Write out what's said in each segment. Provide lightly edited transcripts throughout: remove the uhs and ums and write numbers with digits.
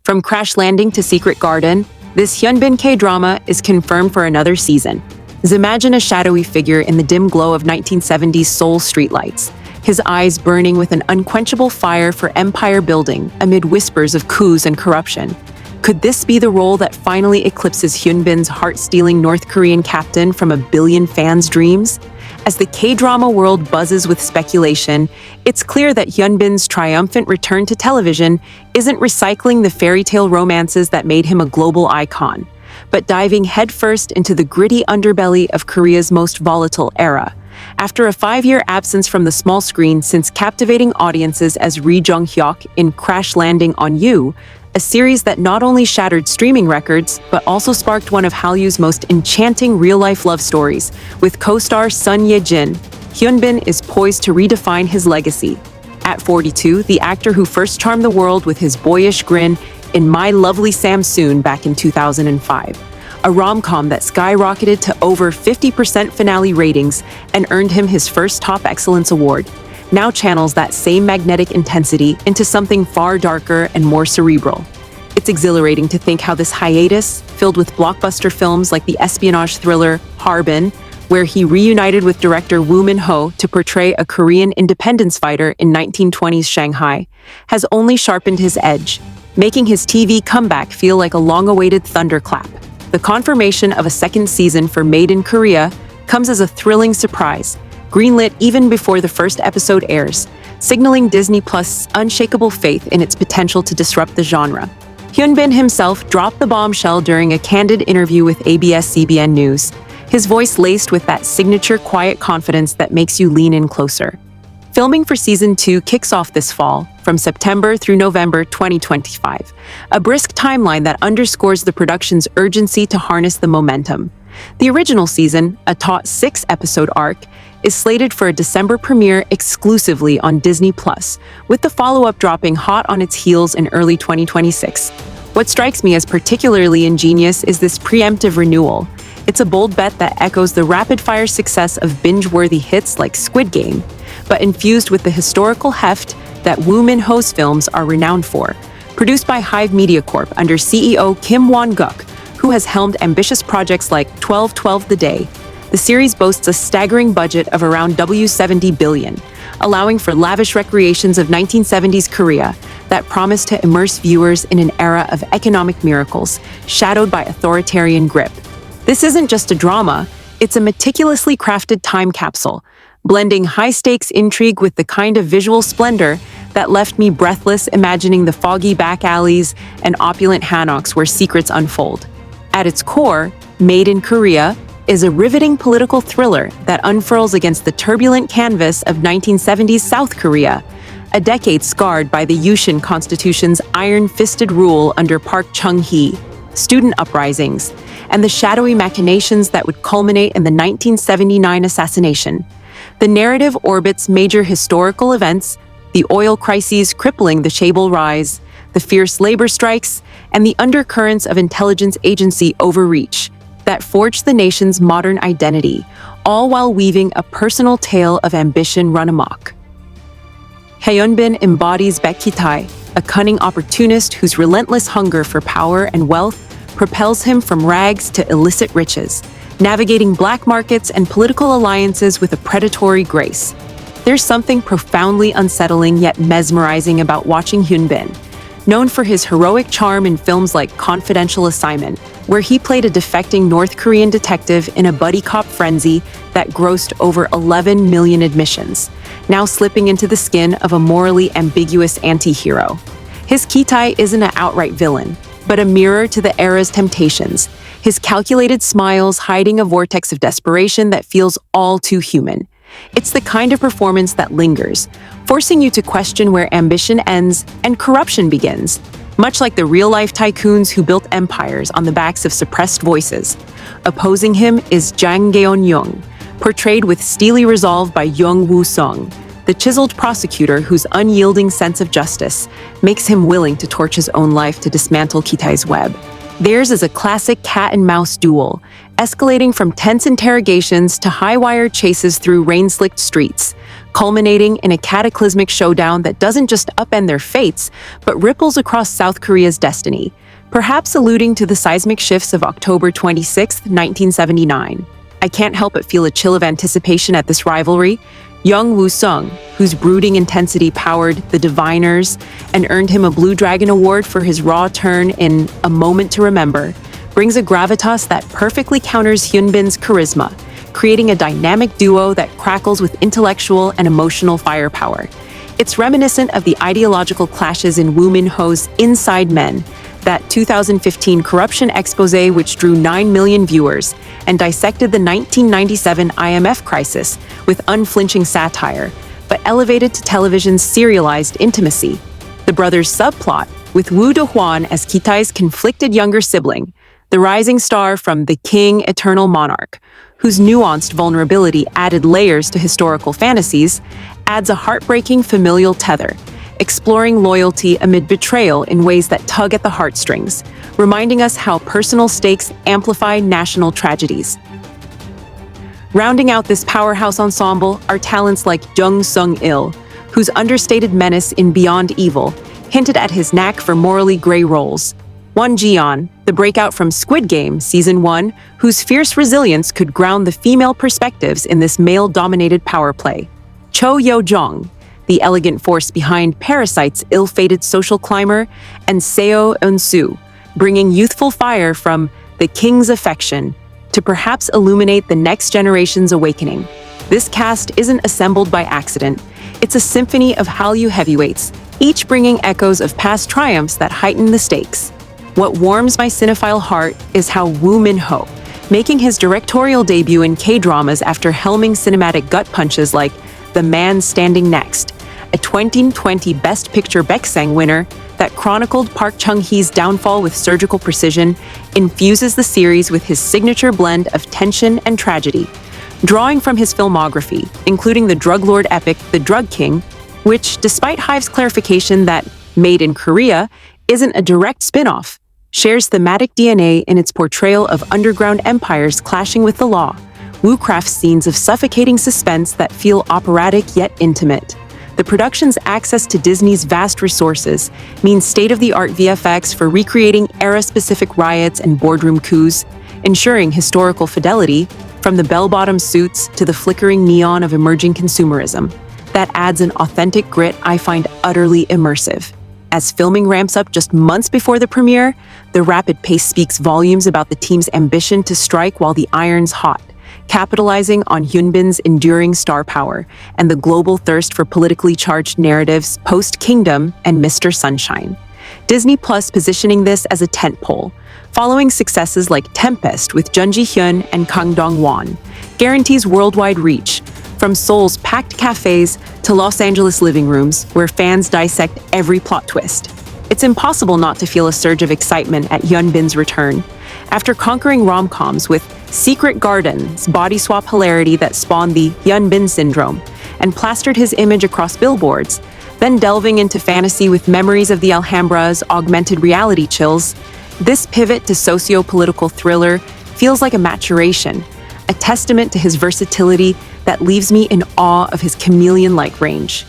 From Crash Landing to Secret Garden, this Hyun K-drama is confirmed for another season. Imagine a shadowy figure in the dim glow of 1970s Seoul streetlights, his eyes burning with an unquenchable fire for empire building amid whispers of coups and corruption. Could this be the role that finally eclipses Hyunbin's heart-stealing North Korean captain from a billion fans' dreams? As the K-drama world buzzes with speculation, it's clear that Hyunbin's triumphant return to television isn't recycling the fairy tale romances that made him a global icon, but diving headfirst into the gritty underbelly of Korea's most volatile era. After a 5-year absence from the small screen since captivating audiences as Ri Jeong-hyeok in Crash Landing on You, a series that not only shattered streaming records, but also sparked one of Hallyu's most enchanting real-life love stories, with co-star Son Ye-jin, Hyunbin is poised to redefine his legacy. At 42, the actor who first charmed the world with his boyish grin in My Lovely Samsoon back in 2005, a rom-com that skyrocketed to over 50% finale ratings and earned him his first Top Excellence Award, now channels that same magnetic intensity into something far darker and more cerebral. It's exhilarating to think how this hiatus, filled with blockbuster films like the espionage thriller Harbin, where he reunited with director Woo Min-ho to portray a Korean independence fighter in 1920s Shanghai, has only sharpened his edge, making his TV comeback feel like a long-awaited thunderclap. The confirmation of a second season for Made in Korea comes as a thrilling surprise, greenlit even before the first episode airs, signaling Disney Plus' unshakable faith in its potential to disrupt the genre. Hyunbin himself dropped the bombshell during a candid interview with ABS-CBN News, his voice laced with that signature quiet confidence that makes you lean in closer. Filming for Season 2 kicks off this fall, from September through November 2025, a brisk timeline that underscores the production's urgency to harness the momentum. The original season, a taut 6-episode arc, is slated for a December premiere exclusively on Disney+, with the follow-up dropping hot on its heels in early 2026. What strikes me as particularly ingenious is this preemptive renewal. It's a bold bet that echoes the rapid-fire success of binge-worthy hits like Squid Game, but infused with the historical heft that Woo Min-ho's films are renowned for. Produced by Hive Media Corp under CEO Kim Won-guk, who has helmed ambitious projects like 12/12 The Day, the series boasts a staggering budget of around $70 billion, allowing for lavish recreations of 1970s Korea that promise to immerse viewers in an era of economic miracles, shadowed by authoritarian grip. This isn't just a drama, it's a meticulously crafted time capsule, blending high-stakes intrigue with the kind of visual splendor that left me breathless imagining the foggy back alleys and opulent hanoks where secrets unfold. At its core, Made in Korea is a riveting political thriller that unfurls against the turbulent canvas of 1970s South Korea, a decade scarred by the Yushin Constitution's iron-fisted rule under Park Chung-hee, student uprisings, and the shadowy machinations that would culminate in the 1979 assassination. The narrative orbits major historical events, the oil crises crippling the Chaebol rise, the fierce labor strikes, and the undercurrents of intelligence agency overreach that forged the nation's modern identity, all while weaving a personal tale of ambition run amok. Hyunbin embodies Baek Ki-tae, a cunning opportunist whose relentless hunger for power and wealth propels him from rags to illicit riches, navigating black markets and political alliances with a predatory grace. There's something profoundly unsettling yet mesmerizing about watching Hyunbin, known for his heroic charm in films like Confidential Assignment, where he played a defecting North Korean detective in a buddy cop frenzy that grossed over 11 million admissions, now slipping into the skin of a morally ambiguous anti-hero. His Ki-tae isn't an outright villain, but a mirror to the era's temptations, his calculated smiles hiding a vortex of desperation that feels all too human. It's the kind of performance that lingers, forcing you to question where ambition ends and corruption begins, much like the real-life tycoons who built empires on the backs of suppressed voices. Opposing him is Jang Geon-young, portrayed with steely resolve by Young Woo-sung, the chiseled prosecutor whose unyielding sense of justice makes him willing to torch his own life to dismantle Ki-tae's web. Theirs is a classic cat-and-mouse duel, escalating from tense interrogations to high-wire chases through rain-slicked streets, culminating in a cataclysmic showdown that doesn't just upend their fates, but ripples across South Korea's destiny, perhaps alluding to the seismic shifts of October 26, 1979. I can't help but feel a chill of anticipation at this rivalry. Young Woo-sung, whose brooding intensity powered The Diviners and earned him a Blue Dragon Award for his raw turn in A Moment to Remember, brings a gravitas that perfectly counters Hyunbin's charisma, creating a dynamic duo that crackles with intellectual and emotional firepower. It's reminiscent of the ideological clashes in Woo Min-ho's Inside Men, that 2015 corruption exposé which drew 9 million viewers and dissected the 1997 IMF crisis with unflinching satire, but elevated to television's serialized intimacy. The brothers' subplot, with Woo Do-hwan as Ki-tae's conflicted younger sibling, the rising star from The King, Eternal Monarch, whose nuanced vulnerability added layers to historical fantasies, adds a heartbreaking familial tether, exploring loyalty amid betrayal in ways that tug at the heartstrings, reminding us how personal stakes amplify national tragedies. Rounding out this powerhouse ensemble are talents like Jung Sung-il, whose understated menace in Beyond Evil hinted at his knack for morally gray roles. Won Ji-yeon, the breakout from Squid Game Season 1, whose fierce resilience could ground the female perspectives in this male-dominated power play. Cho Yo-jong, the elegant force behind Parasite's ill-fated social climber, and Seo Eun-soo, bringing youthful fire from The King's Affection to perhaps illuminate the next generation's awakening. This cast isn't assembled by accident. It's a symphony of Hallyu heavyweights, each bringing echoes of past triumphs that heighten the stakes. What warms my cinephile heart is how Woo Min-ho, making his directorial debut in K-dramas after helming cinematic gut punches like The Man Standing Next, a 2020 Best Picture Baeksang winner that chronicled Park Chung-hee's downfall with surgical precision, infuses the series with his signature blend of tension and tragedy. Drawing from his filmography, including the drug lord epic The Drug King, which, despite Hive's clarification that Made in Korea isn't a direct spin-off, shares thematic DNA in its portrayal of underground empires clashing with the law, Woo crafts scenes of suffocating suspense that feel operatic yet intimate. The production's access to Disney's vast resources means state-of-the-art VFX for recreating era-specific riots and boardroom coups, ensuring historical fidelity, from the bell-bottom suits to the flickering neon of emerging consumerism. That adds an authentic grit I find utterly immersive. As filming ramps up just months before the premiere, the rapid pace speaks volumes about the team's ambition to strike while the iron's hot, capitalizing on Hyunbin's enduring star power and the global thirst for politically charged narratives post-Kingdom and Mr. Sunshine. Disney Plus positioning this as a tentpole, following successes like Tempest with Jun Ji-hyun and Kang Dong-won, guarantees worldwide reach, from Seoul's packed cafes to Los Angeles living rooms where fans dissect every plot twist. It's impossible not to feel a surge of excitement at Hyunbin's return. After conquering rom-coms with Secret Garden's body swap hilarity that spawned the Hyunbin syndrome and plastered his image across billboards, then delving into fantasy with Memories of the Alhambra's augmented reality chills, this pivot to socio-political thriller feels like a maturation, a testament to his versatility that leaves me in awe of his chameleon-like range.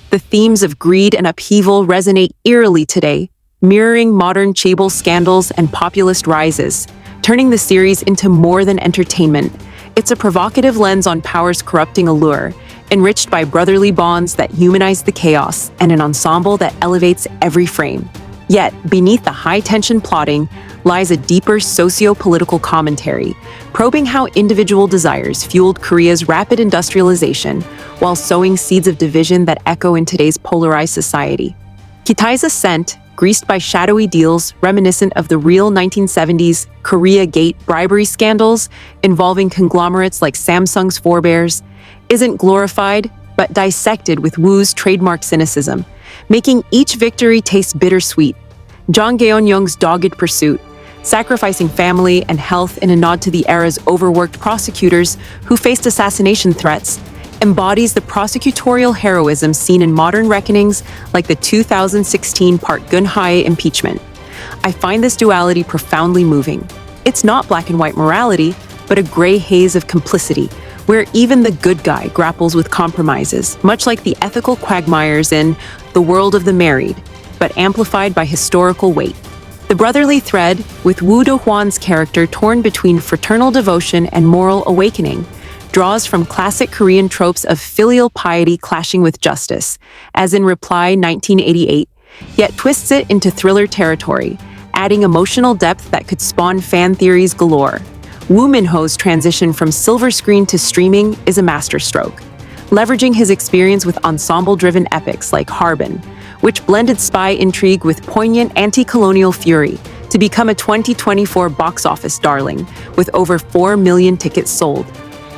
The themes of greed and upheaval resonate eerily today, mirroring modern chaebol scandals and populist rises, turning the series into more than entertainment. It's a provocative lens on power's corrupting allure, enriched by brotherly bonds that humanize the chaos and an ensemble that elevates every frame. Yet, beneath the high-tension plotting lies a deeper socio-political commentary, probing how individual desires fueled Korea's rapid industrialization while sowing seeds of division that echo in today's polarized society. Ki-tae's ascent, greased by shadowy deals reminiscent of the real 1970s Korea Gate bribery scandals involving conglomerates like Samsung's forebears, isn't glorified but dissected with Woo's trademark cynicism, making each victory taste bittersweet. Jang Geon-young's dogged pursuit, sacrificing family and health in a nod to the era's overworked prosecutors who faced assassination threats, embodies the prosecutorial heroism seen in modern reckonings like the 2016 Park Geun-hye impeachment. I find this duality profoundly moving. It's not black and white morality, but a gray haze of complicity, where even the good guy grapples with compromises, much like the ethical quagmires in The World of the Married, but amplified by historical weight. The brotherly thread, with Woo Do-hwan's character torn between fraternal devotion and moral awakening, draws from classic Korean tropes of filial piety clashing with justice, as in Reply 1988, yet twists it into thriller territory, adding emotional depth that could spawn fan theories galore. Woo Min-ho's transition from silver screen to streaming is a masterstroke, leveraging his experience with ensemble-driven epics like Harbin, which blended spy intrigue with poignant anti-colonial fury to become a 2024 box office darling with over 4 million tickets sold.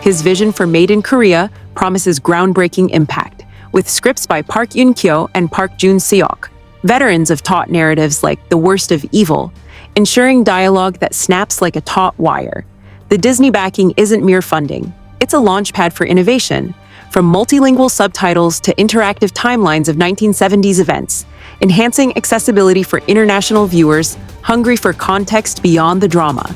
His vision for Made in Korea promises groundbreaking impact, with scripts by Park Eun-kyo and Park Jun-seok, veterans of taut narratives like The Worst of Evil, ensuring dialogue that snaps like a taut wire. The Disney backing isn't mere funding, it's a launchpad for innovation, from multilingual subtitles to interactive timelines of 1970s events, enhancing accessibility for international viewers hungry for context beyond the drama.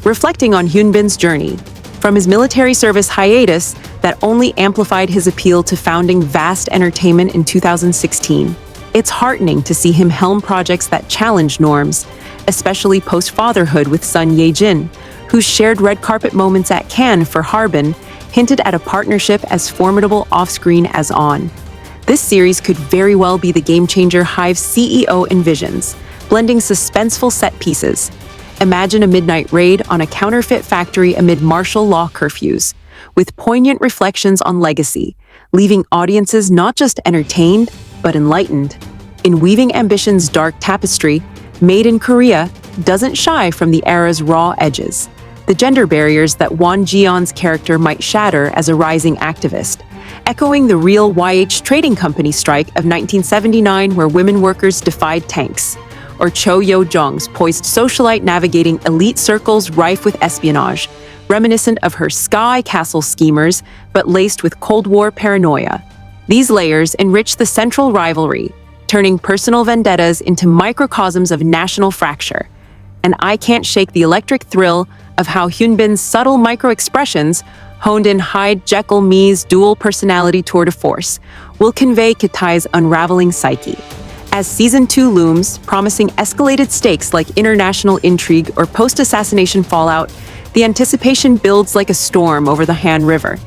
Reflecting on Hyun Bin's journey, from his military service hiatus that only amplified his appeal to founding Vast Entertainment in 2016, it's heartening to see him helm projects that challenge norms, especially post-fatherhood with Son Ye-jin, whose shared red carpet moments at Cannes for Harbin hinted at a partnership as formidable off-screen as on. This series could very well be the game-changer Hive's CEO envisions, blending suspenseful set pieces. Imagine a midnight raid on a counterfeit factory amid martial law curfews, with poignant reflections on legacy, leaving audiences not just entertained, but enlightened. In weaving ambition's dark tapestry, Made in Korea doesn't shy from the era's raw edges, the gender barriers that Won Ji-yeon's character might shatter as a rising activist, echoing the real YH Trading Company strike of 1979 where women workers defied tanks, or Cho Yo-jong's poised socialite navigating elite circles rife with espionage, reminiscent of her Sky Castle schemers but laced with Cold War paranoia. These layers enrich the central rivalry, turning personal vendettas into microcosms of national fracture. And I can't shake the electric thrill of how Hyun Bin's subtle micro-expressions, honed in Hyde Jekyll Me's dual personality tour de force, will convey Kitai's unraveling psyche. As Season 2 looms, promising escalated stakes like international intrigue or post-assassination fallout, the anticipation builds like a storm over the Han River.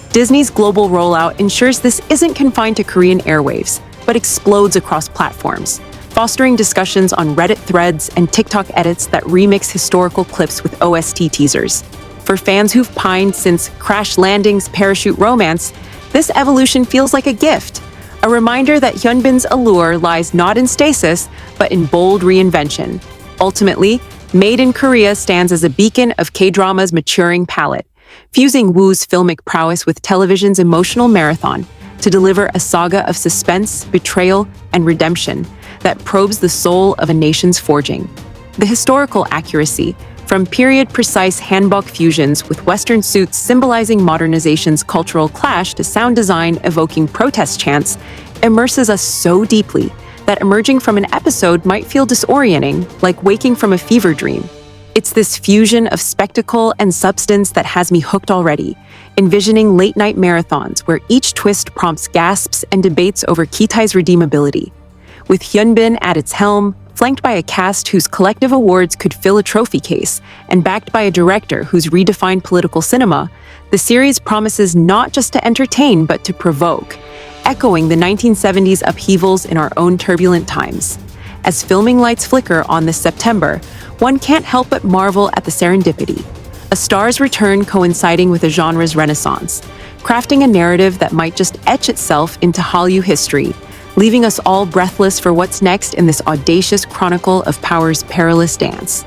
Disney's global rollout ensures this isn't confined to Korean airwaves, but explodes across platforms, fostering discussions on Reddit threads and TikTok edits that remix historical clips with OST teasers. For fans who've pined since Crash Landing's parachute romance, this evolution feels like a gift, a reminder that Hyun Bin's allure lies not in stasis, but in bold reinvention. Ultimately, Made in Korea stands as a beacon of K-drama's maturing palette, fusing Woo's filmic prowess with television's emotional marathon to deliver a saga of suspense, betrayal, and redemption that probes the soul of a nation's forging. The historical accuracy, from period-precise hanbok fusions with Western suits symbolizing modernization's cultural clash to sound design evoking protest chants, immerses us so deeply that emerging from an episode might feel disorienting, like waking from a fever dream. It's this fusion of spectacle and substance that has me hooked already, envisioning late-night marathons where each twist prompts gasps and debates over Kitai's redeemability. With Hyun Bin at its helm, flanked by a cast whose collective awards could fill a trophy case, and backed by a director who's redefined political cinema, the series promises not just to entertain but to provoke, echoing the 1970s upheavals in our own turbulent times. As filming lights flicker on this September, one can't help but marvel at the serendipity. A star's return coinciding with a genre's renaissance, crafting a narrative that might just etch itself into Hallyu history, leaving us all breathless for what's next in this audacious chronicle of power's perilous dance.